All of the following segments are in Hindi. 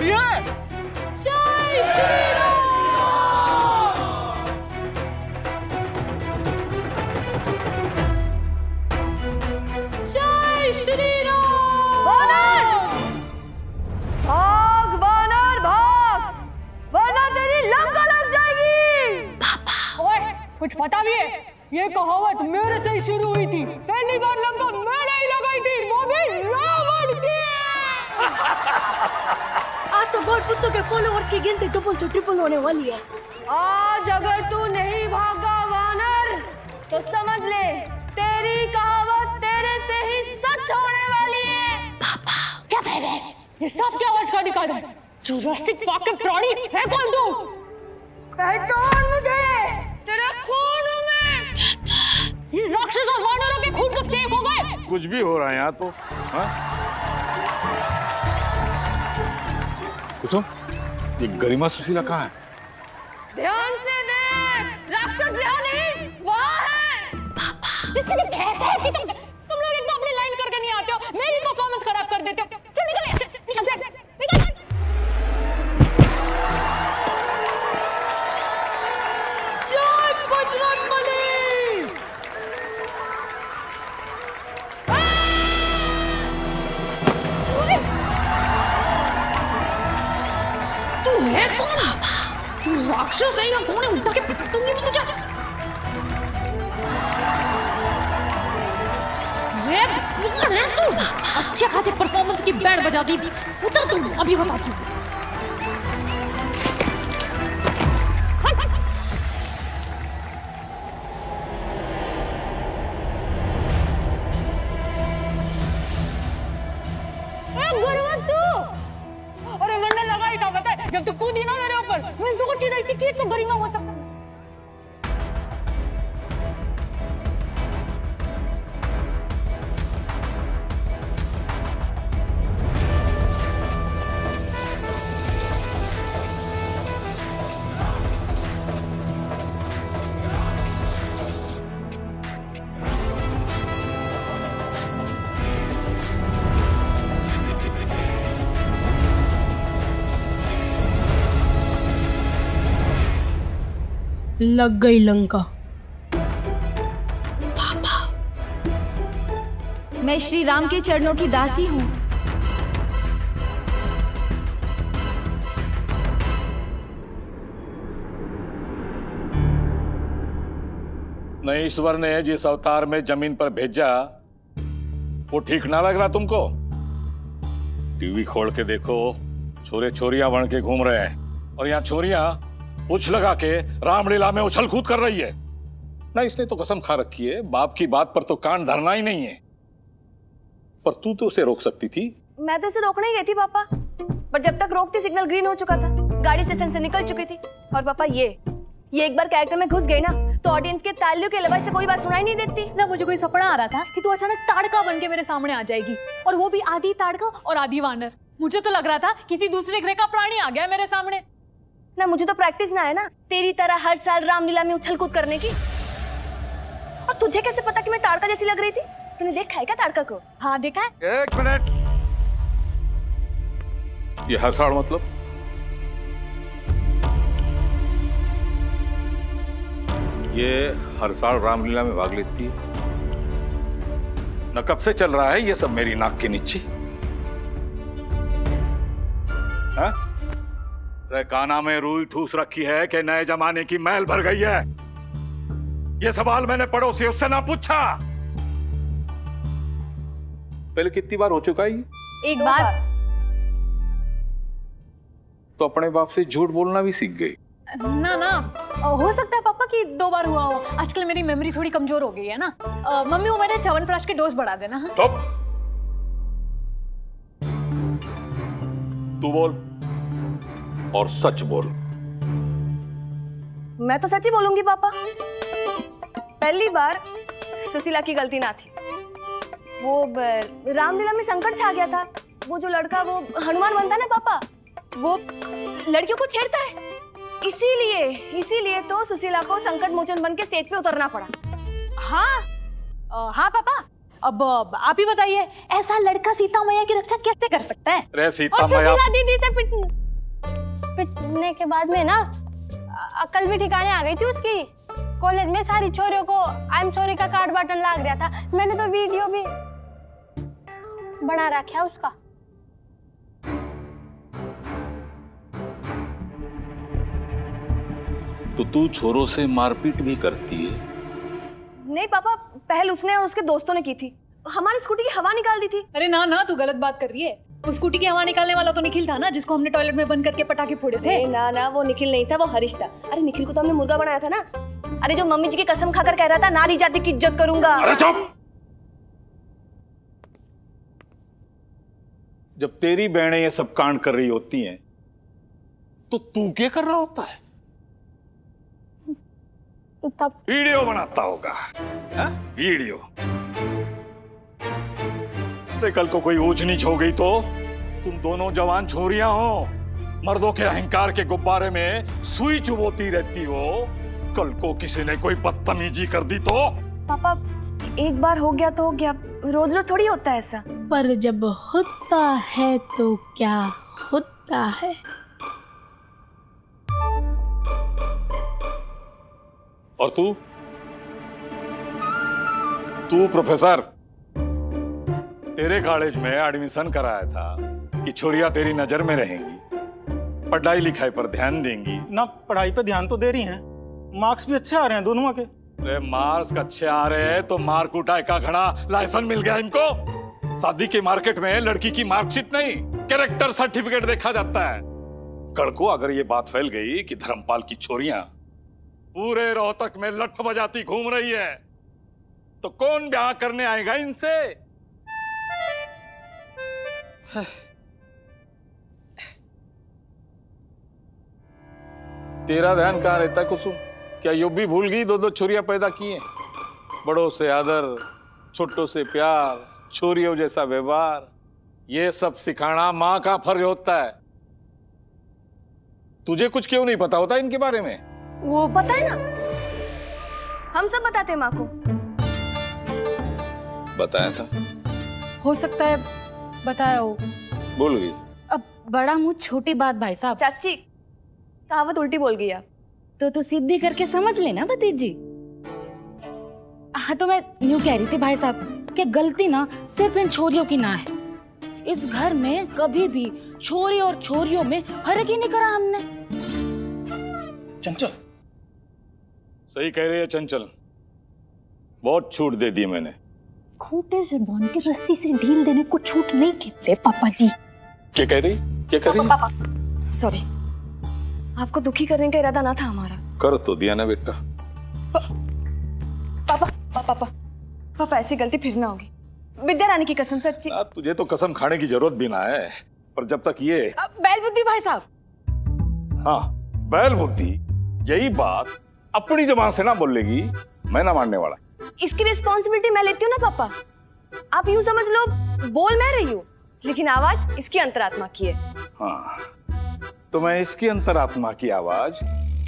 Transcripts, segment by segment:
बोलिए। जय श्री राम। जय श्री राम। वानर भाग, वानर भाग, वरना तेरी लंका लग जाएगी। पापा। ओए, कुछ पता भी है? ये कहावत मेरे से ही शुरू हुई थी। पहली बार लंका मैंने ही लगाई थी, वो भी रावण की। आज तो गॉड पुत्रों के फॉलोअर्स की गिनती ट्रिपल से ट्रिपल होने वाली है। आज अगर तू नहीं भागा वानर, तो समझ ले तेरी कहावत तेरे से ही सच होने वाली है। पापा क्या कह रहे? ये सब क्या आवाज का निकाल है? जुरासिक पार्क के प्राणी है कौन तू? पहचान मुझे, तेरे खून में। ये राक्षस और वानरों के खून कब से एक हो गए? कुछ भी हो रहा है यहाँ तो। कुसुम, ये गरिमा सुशीला कहाँ है? ध्यान से देख, राक्षस यहाँ नहीं, वहाँ है। पापा किसी ने कहता है कि तुम लोग एकदम अपनी लाइन करके नहीं आते हो, मेरी परफॉर्मेंस खराब कर देते हो। चल निकल, निकल, निकल। जय बजरंगबली। तू है कौन? तू राक्षस है या कौन है? उठा के पिट दूंगी मैं तुझे। ये कौन है तू? अच्छे खासे परफॉर्मेंस की बैंड बजा दी। उतर तू, अभी बताती हूँ। अरे मैंने लगा ही था, पता है? जब तू कूदी ना मेरे ऊपर, मैं सोच ही रही थी कि तो गरिमा हो सकता है। लग गई लंका। पापा, मैं श्री राम के चरणों की दासी हूँ। नहीं, ईश्वर ने जिस अवतार में जमीन पर भेजा वो ठीक ना लग रहा तुमको? टीवी खोल के देखो, छोरे छोरियां बन के घूम रहे हैं और यहाँ छोरियां पूछ लगा के रामलीला में उछल कूद कर रही है। ना, इसने तो कसम खा रखी है बाप की बात पर तो कान धरना ही नहीं है। पर तू तो उसे रोक सकती थी। मैं तो इसे रोकने ही गई थी पापा, पर जब तक रोकती सिग्नल ग्रीन हो चुका था, गाड़ी स्टेशन से निकल चुकी थी। और पापा ये एक बार कैरेक्टर में घुस गई ना, तो ऑडियंस के तालियों के अलावा से कोई बात सुनाई नहीं देती ना। मुझे कोई सपना आ रहा था कि तू अचानक ताड़का बन के मेरे सामने आ जाएगी, और वो भी आधी ताड़का और आधी वानर। मुझे तो लग रहा था किसी दूसरे ग्रह का प्राणी आ गया मेरे सामने ना। मुझे तो प्रैक्टिस ना है ना तेरी तरह हर साल रामलीला में उछल कूद करने की। और तुझे कैसे पता कि मैं ताड़का जैसी लग रही थी? तूने देखा है क्या ताड़का को? हाँ देखा है। एक मिनट, ये हर साल मतलब? ये हर साल रामलीला में भाग लेती है न? कब से चल रहा है ये सब मेरी नाक के नीचे? हाँ? काना में रूई ठूस रखी है कि नए जमाने की मैल भर गई है? ये सवाल मैंने पड़ोसी उससे ना पूछा। पहले कितनी बार हो चुका है ये? एक बार। तो अपने बाप से झूठ बोलना भी सीख गई। ना ना, हो सकता है पापा कि 2 बार हुआ हो। आजकल मेरी मेमोरी थोड़ी कमजोर हो गई है ना। मम्मी, वो मेरे च्यवनप्राश के डोज बढ़ा देना। हाँ? तू बोल और सच बोल। मैं तो सच ही बोलूंगी पापा। पहली बार सुशीला की गलती ना थी। वो रामलीला में संकट छा गया था। वो जो लड़का वो हनुमान बनता है ना पापा, वो लड़कियों को छेड़ता है। इसीलिए तो सुशीला को संकट मोचन बन के स्टेज पे उतरना पड़ा। हाँ हाँ पापा, अब आप ही बताइए, ऐसा लड़का सीता मैया की रक्षा कैसे कर सकता है? रे सीता और मैया सुशीला दीदी से पिटने के बाद में ना अकल भी ठिकाने आ गई थी उसकी। कॉलेज में सारी छोरियों को आई एम सॉरी का कार्ड बटन लाग रहा था। मैंने तो वीडियो भी बना रखा उसका। तो तू छोरों से मारपीट भी करती है? नहीं पापा, पहल उसने और उसके दोस्तों ने की थी। हमारी स्कूटी की हवा निकाल दी थी। अरे ना ना, तू गलत बात कर रही है। वो स्कूटी की हवा निकालने वाला तो निखिल था ना, जिसको हमने टॉयलेट में बंद करके पटाखे फोड़े थे। ना ना, वो निखिल नहीं था, वो हरीश था। अरे निखिल को तो हमने मुर्गा बनाया था ना। अरे जो मम्मी जी की कसम खाकर कह रहा था नारी जाति की इज्जत करूंगा। अरे चुप! जब तेरी बहनें ये सब कांड कर रही होती हैं तो तू क्या कर रहा होता है? तब वीडियो बनाता होगा। हा? वीडियो। अरे कल को कोई ऊंच नीच हो गई तो तुम दोनों जवान छोरियां हो, मर्दों के अहंकार के गुब्बारे में सुई चुभोती रहती हो। कल को किसी ने कोई बदतमीजी कर दी तो? पापा एक बार हो गया तो हो गया, रोज रोज थोड़ी होता है ऐसा। पर जब होता है तो क्या होता है। और तू प्रोफेसर, तेरे कॉलेज में एडमिशन कराया था कि छोरियां तेरी नजर में रहेंगी, पढ़ाई लिखाई पर ध्यान देंगी ना। पढ़ाई पे ध्यान तो दे रही हैं, मार्क्स भी अच्छे आ रहे हैं दोनों के। अरे मार्क्स अच्छे आ रहे हैं तो मार्क उठाए का खड़ा लाइसेंस मिल गया इनको। शादी के मार्केट में लड़की की मार्कशीट नहीं, कैरेक्टर सर्टिफिकेट देखा जाता है। कल को अगर ये बात फैल गई कि धर्मपाल की छोरियां पूरे रोहतक में लठ बजाती घूम रही है तो कौन ब्याह करने आएगा इनसे? तेरा ध्यान कहां रहता है कुसुम? क्या यो भी भूल गई दो छोरियां पैदा की हैं? बड़ों से आदर, छोटों से प्यार, छोरियों जैसा व्यवहार, ये सब सिखाना मां का फर्ज होता है। तुझे कुछ क्यों नहीं पता होता इनके बारे में? वो पता है ना, हम सब बताते हैं माँ को। बताया था? हो सकता है बताया हो। भूल गई? अब बड़ा मुंह छोटी बात भाई साहब। चाची कहावत उल्टी बोल गई आप। तो सीधी करके समझ लेना भतीजी। हाँ तो मैं यूं कह रही थी भाई साहब कि गलती ना सिर्फ इन छोरियों की ना है। इस घर में कभी भी छोरी और छोरियों में फर्क ही नहीं करा हमने। चंचल सही कह रही है चंचल, बहुत छूट दे दी मैंने। खूंटे से बांध के रस्सी से ढील देने को छूट नहीं कहते पापा जी। क्या कह रही? क्या कह रही? पापा सॉरी, आपको दुखी करने का इरादा ना था हमारा। कर तो दिया ना बेटा। पापा पापा पापा ऐसी गलती फिर ना होगी, विद्या रानी की कसम सच्ची। तुझे तो कसम खाने की जरूरत भी ना है, पर जब तक ये बैल बुद्धि भाई साहब। हाँ बैल बुद्धि, यही बात अपनी जबान से ना बोलेगी, मैं ना मानने वाला। इसकी रिस्पॉन्सिबिलिटी मैं लेती हूँ ना पापा। आप यूं समझ लो बोल मैं रही हूँ, लेकिन आवाज इसकी अंतरात्मा की है। हाँ तो मैं इसकी अंतरात्मा की आवाज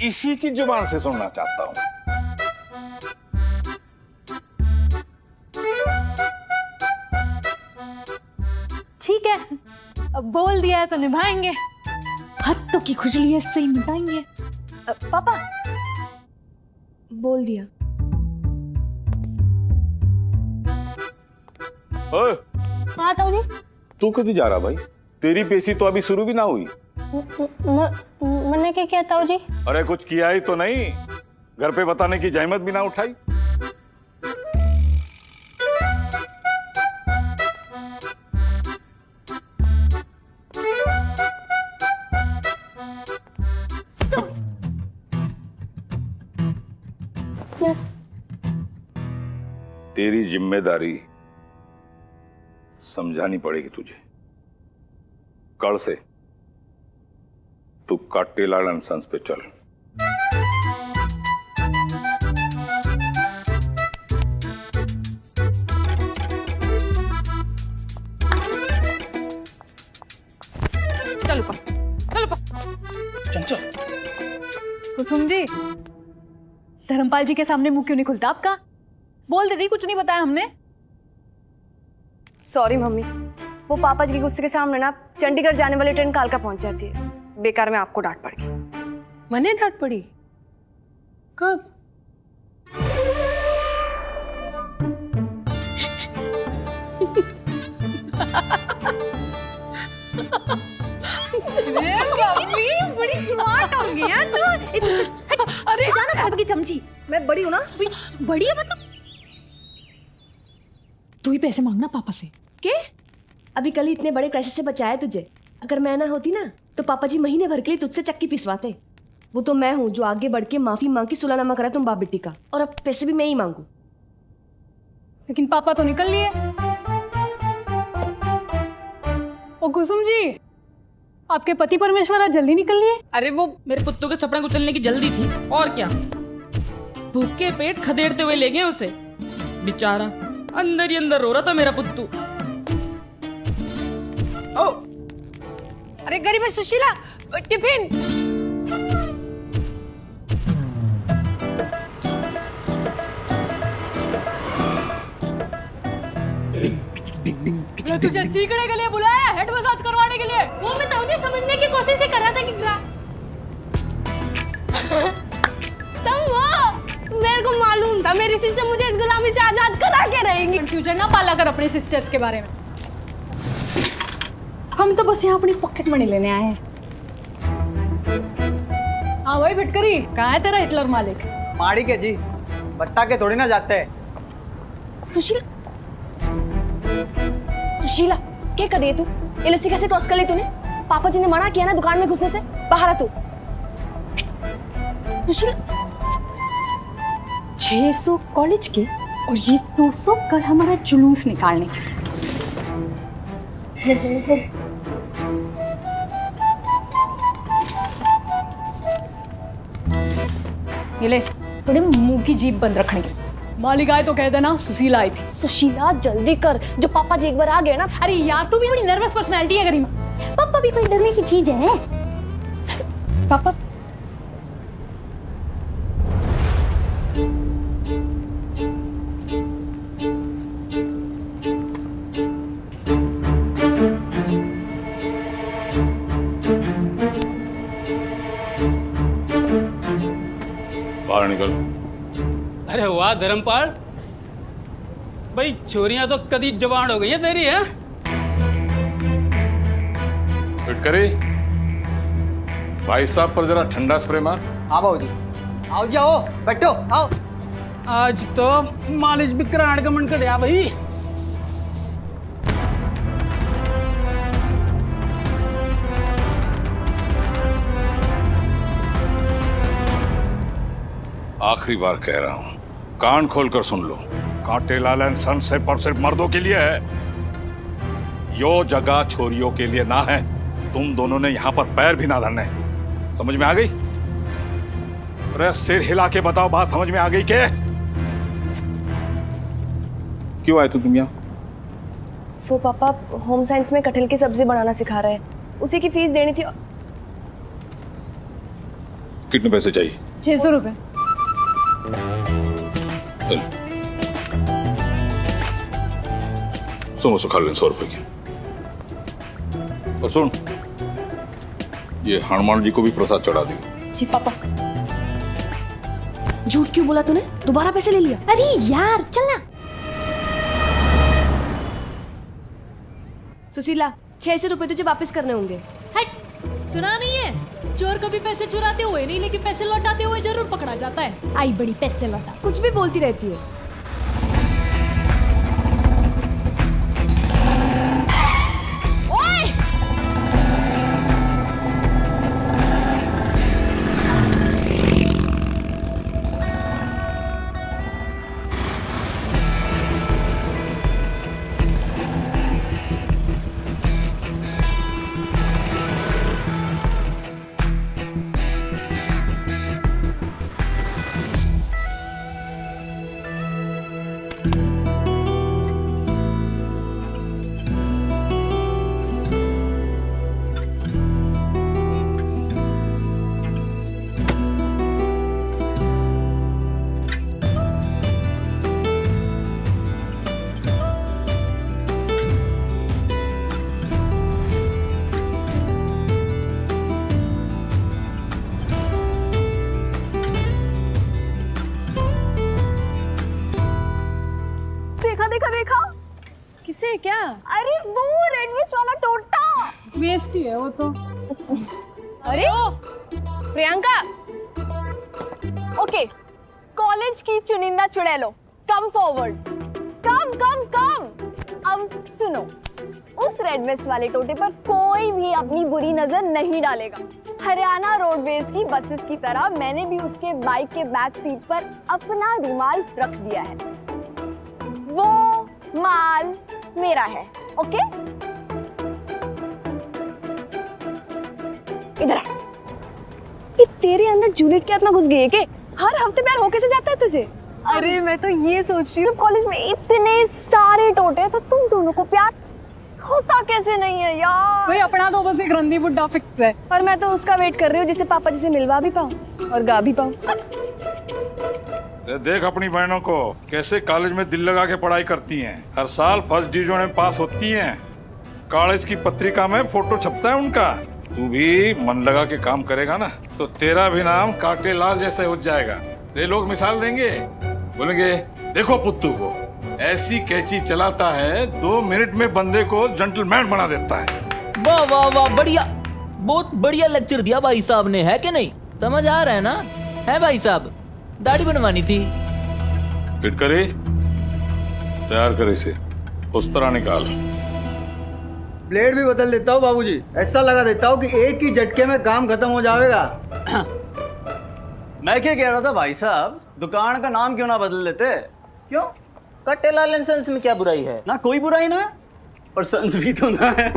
इसी की जुबान से सुनना चाहता हूँ। ठीक है, अब बोल दिया है तो निभाएंगे। हाथों की खुजली इससे ही मिटाएंगे। पापा बोल दिया। ओए, हाँ ताऊ जी। तू कभी जा रहा भाई? तेरी पेशी तो अभी शुरू भी ना हुई। मैंने क्या किया ताऊ जी? अरे कुछ किया ही तो नहीं, घर पे बताने की जहमत भी ना उठाई। यस। तेरी जिम्मेदारी समझानी पड़ेगी तुझे। कल से तू काटेलाल एंड सन्स पे चल। चलो पा, चलो पा। चंचल कुसुम जी, धर्मपाल जी के सामने मुंह क्यों नहीं खुलता आपका? बोल दीदी, कुछ नहीं बताया हमने। सॉरी मम्मी, वो पापा जी के गुस्से के सामने ना चंडीगढ़ जाने वाली ट्रेन कालका पहुंच जाती है। बेकार में आपको डांट पड़ गई। मने डांट पड़ी? कब? मम्मी बड़ी स्मार्ट हो गई यार तू। अरे जाना साहब की चमची, मैं बड़ी हूँ ना। बड़ी है मतलब? तू ही पैसे मांगना पापा से। के? अभी कल ही इतने बड़े क्राइसिस से बचाया तुझे। अगर मैं ना होती ना तो पापा जी महीने भर के लिए तुझसे चक्की पिसवाते। वो तो मैं हूँ जो आगे बढ़ के माफी मांग के सुलहनामा करा तुम बाप बेटी का, और अब पैसे भी मैं ही मांगू। लेकिन पापा तो निकल लिए। ओ कुसुम जी, आपके पति परमेश्वर आज जल्दी निकल लिए। अरे वो मेरे पुत्तू के सपना कुचलने की जल्दी थी और क्या। भूखे पेट खदेड़ते हुए ले गए उसे। बेचारा अंदर ही अंदर रो रहा था मेरा पुत्तू। ओ, अरे गरीब है सुशीला, टिफिन। मैं तुझे सीखने के लिए बुलाया, हेड मसाज करवाने के लिए। वो मैं तुझे समझने की कोशिश ही कर रहा था कि तुम वो, मेरे को मालूम था मेरी सिस्टर मुझे इस गुलामी से आजाद करा के रहेंगी। कंफ्यूजन ना पाला कर अपने सिस्टर्स के बारे में। हम तो बस यहाँ अपनी पॉकेट मनी लेने आए हैं। हाँ भाई भिटकरी, कहाँ है तेरा हिटलर मालिक? माड़ी के जी, बत्ता के थोड़ी ना जाते हैं। सुशीला, सुशीला क्या कर रही है तू? ये लस्सी कैसे क्रॉस कर ली तूने? पापा जी ने मना किया ना दुकान में घुसने से। बाहर आ तू। सुशीला, 600 कॉलेज के और ये 200 कल हमारा जुलूस निकालने के। ये ले, थोड़े मुंह की जीभ बंद रखने की। मालिक आए तो कह देना सुशीला आई थी। सुशीला जल्दी कर, जो पापा जी एक बार आ गए ना। अरे यार तू भी बड़ी नर्वस पर्सनैलिटी है गरिमा। पापा भी कोई डरने की चीज है? पापा बाहर निकल। अरे वाह धर्मपाल, भाई छोरियां तो कदी जवान हो गई है तेरी है। फिटकरी, भाई साहब पर जरा ठंडा स्प्रे मार। हाँ बाबू जी, आओ जी आओ, बैठो आओ। आज तो मालिश भी कराने का मन कर रहा भाई। आखिरी बार कह रहा हूं, कान खोलकर सुन लो। कांटे लालन सन सिर्फ और सिर्फ मर्दों के लिए है, यो जगह छोरियों के लिए ना है। तुम दोनों ने यहां पर पैर भी ना धरने। समझ में आ गई? अरे सिर हिला के बताओ, बात समझ में आ गई के? क्यों आए तुम यहाँ? वो पापा होम साइंस में कटहल की सब्जी बनाना सिखा रहे हैं, उसी की फीस देनी थी। कितने पैसे चाहिए? 600 रुपए। समोसा खा लें 100 रुपए की। और सुन, ये हनुमान जी को भी प्रसाद चढ़ा दियो। जी पापा। झूठ क्यों बोला तूने? दोबारा पैसे ले लिया? अरे यार चलना। सुशीला, 600 रुपए तुझे वापस करने होंगे। हट, सुना नहीं है? चोर कभी पैसे चुराते हुए नहीं, लेकिन पैसे लौटाते हुए जरूर पकड़ा जाता है। आई बड़ी पैसे लौटा। कुछ भी बोलती रहती है। वेस्ट ही है वो तो। अरे प्रियंका, ओके, कॉलेज की चुनिंदा चुड़ैलो, कम फॉरवर्ड, कम कम कम। अब सुनो, उस रेड वेस्ट वाले टोटे पर कोई भी अपनी बुरी नजर नहीं डालेगा। हरियाणा रोडवेज की बसेस की तरह मैंने भी उसके बाइक के बैक सीट पर अपना रुमाल रख दिया है। वो माल मेरा है, ओके? इधर आ। ये तेरे अंदर जूलियट की आत्मा घुस गई है के? हर हफ्ते प्यार होके से जाता है तुझे? अरे मैं तो ये सोच रही हूँ, कॉलेज में इतने सारे टोटे तो तुम दोनों को प्यार होता कैसे नहीं है यार? भाई अपना तो बस एक रंदी बुड्ढा फिक्स है। और मैं तो उसका वेट कर रही हूँ जिसे पापा जी से मिलवा भी पाऊँ और गा भी पाऊँ। देख अपनी बहनों को कैसे कॉलेज में दिल लगा के पढ़ाई करती हैं। हर साल फर्स्ट डिवीजन में पास होती हैं। कॉलेज की पत्रिका में फोटो छपता है उनका। तू भी मन लगा के काम करेगा ना तो तेरा भी नाम काटे लाल जैसे हो जाएगा। ये लोग मिसाल देंगे, बोलेंगे देखो पुत्तू को ऐसी कैची चलाता है, 2 मिनट में बंदे को जेंटलमैन बना देता है। वाह वाह वाह, बढ़िया, बहुत बढ़िया लेक्चर दिया भाई साहब ने, है कि नहीं? समझ आ रहा है ना? है भाई साहब, दाढ़ी बनवानी थी। फिट करे, तैयार करे इसे, उस तरह निकाल। प्लेट भी बदल देता हूँ बाबूजी, ऐसा लगा देता हूँ कि एक ही झटके में काम खत्म हो जाएगा। मैं क्या कह रहा था भाई साहब, दुकान का नाम क्यों ना बदल लेते? क्यों? कट्टे लाल एंड सन्स में क्या बुराई है? ना कोई बुराई ना, और सन्स भी तो ना है।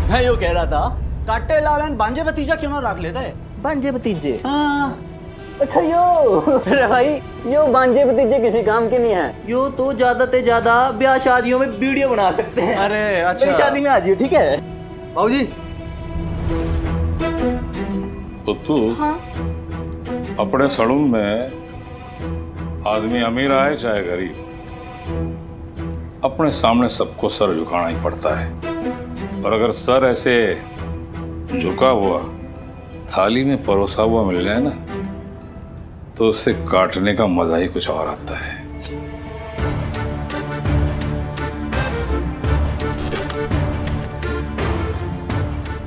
मैं यो कह रहा था, काटे लाल एंड बांजे भतीजा क्यों ना रख लेते? बांजे भतीजे? हाँ। अच्छा यो, अरे भाई यो बांजे भतीजे किसी काम के नहीं है। यो तो ज्यादा से ज्यादा ब्याह शादियों में वीडियो बना सकते हैं। अरे अच्छा, मेरी शादी में आ जाइए, ठीक है? बाबूजी पुत्तू, अपने सलून में आदमी अमीर आए चाहे गरीब, अपने सामने सबको सर झुकाना ही पड़ता है। और अगर सर ऐसे झुका हुआ थाली में परोसा हुआ मिल जाए ना तो उसे काटने का मजा ही कुछ और आता है।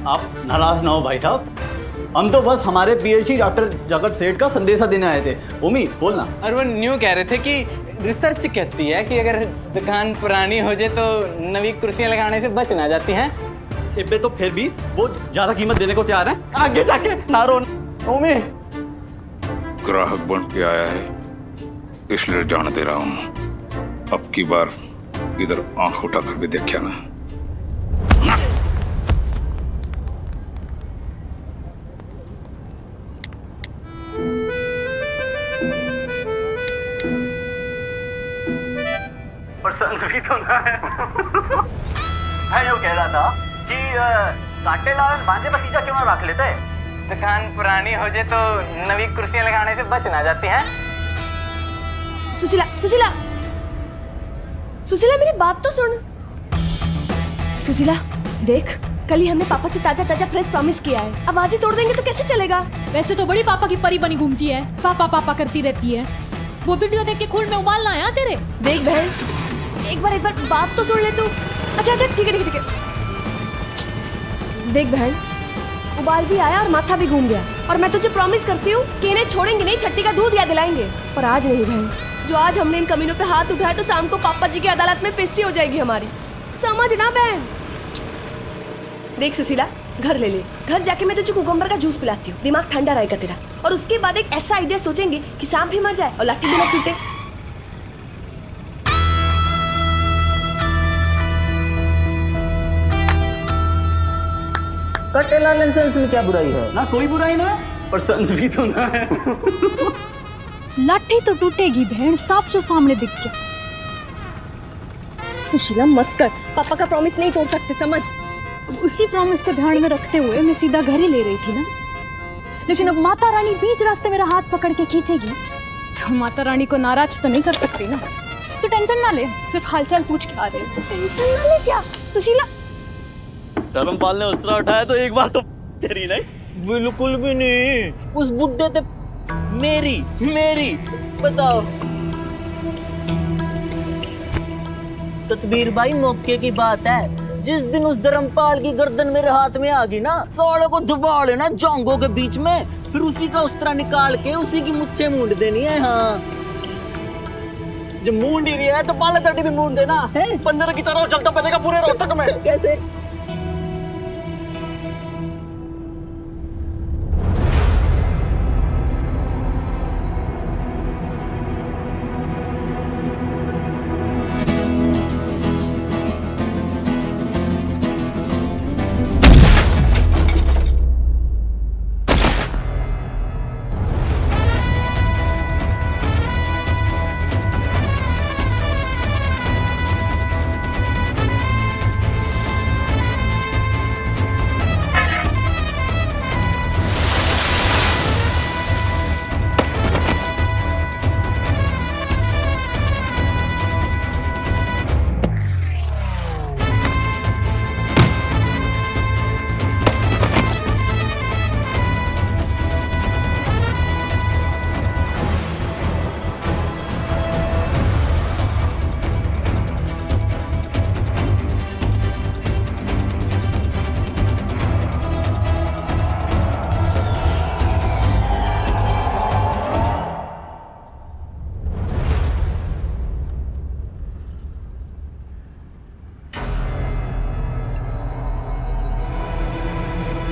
आप नाराज ना हो भाई साहब, हम तो बस हमारे पीएचडी डॉक्टर जगत सेठ का संदेशा देने आए थे। उमी बोलना। और वो न्यू कह रहे थे कि रिसर्च कहती है कि अगर दुकान पुरानी हो जाए तो नवी कुर्सियां लगाने से बच ना जाती हैं। इब्बे तो फिर भी वो ज्यादा कीमत देने को तैयार है। आगे जाके ना रो उमी। ग्राहक बन के आया है इसलिए जान दे रहा हूं। अब की बार इधर आंख उठाकर भी देखिया ना। पर सन्स भी तो ना है। मैं यो कह रहा था कि काटे लाल बांजे भतीजा क्यों ना रख लेते? दुकान पुरानी हो जाए तो नवी कुर्सियां लगाने से बच ना जाती हैं। सुशीला, सुशीला, सुशीला मेरी बात तो सुन। सुशीला देख, कल ही हमने पापा से ताजा ताजा फ्रेश प्रॉमिस किया है, अब आज ही तोड़ देंगे तो कैसे चलेगा? वैसे तो बड़ी पापा की परी बनी घूमती है, पापा पापा करती रहती है। वो वीडियो देख के खून में उबाल ना आया तेरे? देख बहन, एक बार बात तो सुन ले तू। अच्छा अच्छा ठीक है ठीक है। देख बहन, उबाल भी आया और माथा भी घूम गया, और मैं तुझे प्रॉमिस करती हूँ कि इन्हें छोड़ेंगे नहीं, छट्टी का दूध याद दिलाएंगे। पर आज नहीं बहन, जो आज हमने इन कमीनों पे हाथ उठाए तो शाम को पापा जी की अदालत में पेशी हो जाएगी हमारी, समझ ना बहन। देख सुशीला, घर ले ले, घर जाके मैं तुझे कुकुम्बर का जूस पिलाती हूँ, दिमाग ठंडा रहेगा तेरा। और उसके बाद एक ऐसा आइडिया सोचेंगे कि सांप भी मर जाए और लाठी भी न टूटे। कट्टे लाल एंड सन्स में क्या बुराई है? ना कोई बुराई ना, पर सन्स भी तो ना है। लाठी तो टूटेगी बहन, सांप जो सामने दिख गया। सुशीला मत कर, पापा का प्रॉमिस नहीं तोड़ सकते, समझ। उसी प्रॉमिस को ध्यान में रखते हुए मैं सीधा घर ही ले रही थी ना, लेकिन अब माता रानी बीच रास्ते मेरा हाथ पकड़ के खींचेगी तो माता रानी को नाराज तो नहीं कर सकती ना। तो टेंशन ना ले, सिर्फ हालचाल पूछ के आ रही हूँ। टेंशन ना ले क्या सुशीला? धर्मपाल ने उसरा उठाया तो एक बार तो तेरी नहीं। बिल्कुल भी नहीं, उस बुड्ढे ते मेरी मेरी बताओ। सतबीर भाई, मौके की बात है, जिस दिन उस धर्मपाल की गर्दन मेरे हाथ में आ गई ना, सालों को दबा लेना जांघों के बीच में, फिर उसी का उस्तरा निकाल के उसी की मुच्छे मूंड देनी है। हाँ, जब मूंड ही रही है तो बाला तड़ी भी मूंड देना है। 15 की तरह चलता बनेगा पूरे रोहतक में। कैसे?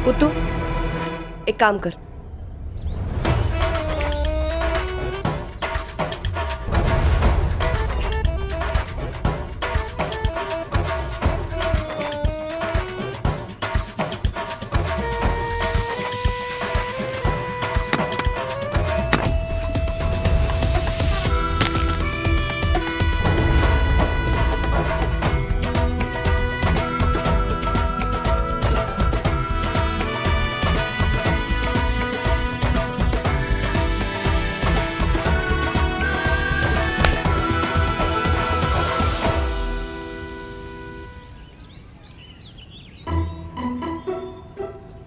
कुत्तू, एक काम कर,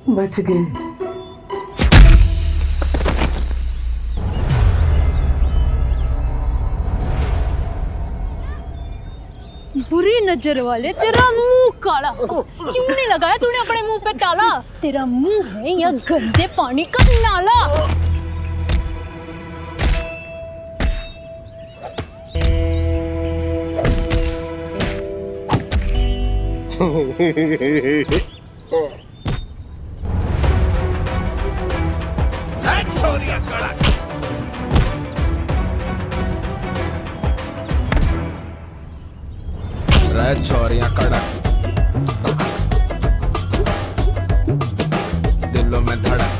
बच गए। बुरी नजर वाले, तेरा मुंह काला क्यों नहीं लगाया तूने अपने मुंह पे ताला? तेरा मुंह है या गंदे पानी का नाला? छोरियां कड़क, दिलों में धड़क,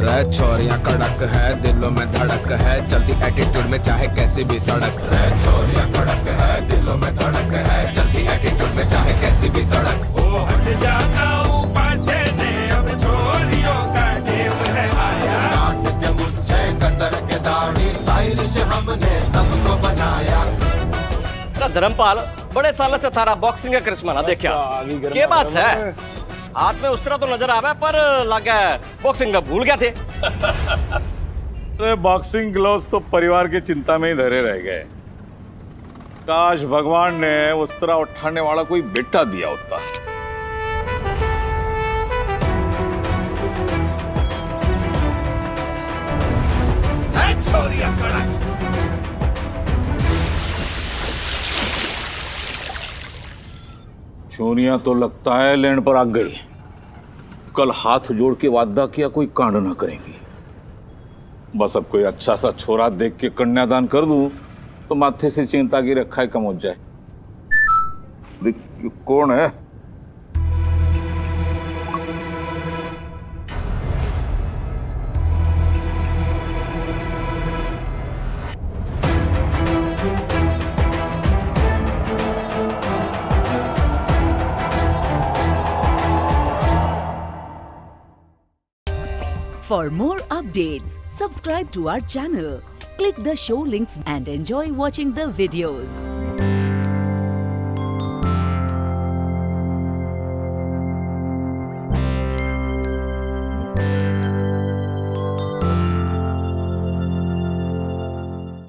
रे छोरियां कड़क है, दिलों में धड़क है, चलती एटीट्यूड में चाहे कैसी भी सड़क। रे छोरियां कड़क है, दिलों में धड़क है, चलती एटीट्यूड में चाहे कैसी भी सड़क। ओ हट जाना पाछे ने, अब छोरियों का टेम है आया। नाट के मुझे कतर के दाढ़ी स्टाइलिश हमने सबको बनाया। धर्मपाल, बड़े साल से थारा बॉक्सिंग का करिश्मा ना देखा, के बात है? हाथ में उस्तरा तो नजर आवे पर लगा बॉक्सिंग में भूल गया थे। अरे बॉक्सिंग ग्लव्स तो परिवार की चिंता में ही धरे रह गए। काश भगवान ने उस्तरा उठाने वाला कोई बेटा दिया होता। चोरियां तो लगता है लैंड पर आ गई। कल हाथ जोड़ के वादा किया कोई कांड ना करेंगी। बस अब कोई अच्छा सा छोरा देख के कन्यादान कर दूं तो माथे से चिंता की रखा कम हो जाए। कौन है? For more updates, subscribe to our channel, click the show links and enjoy watching the videos.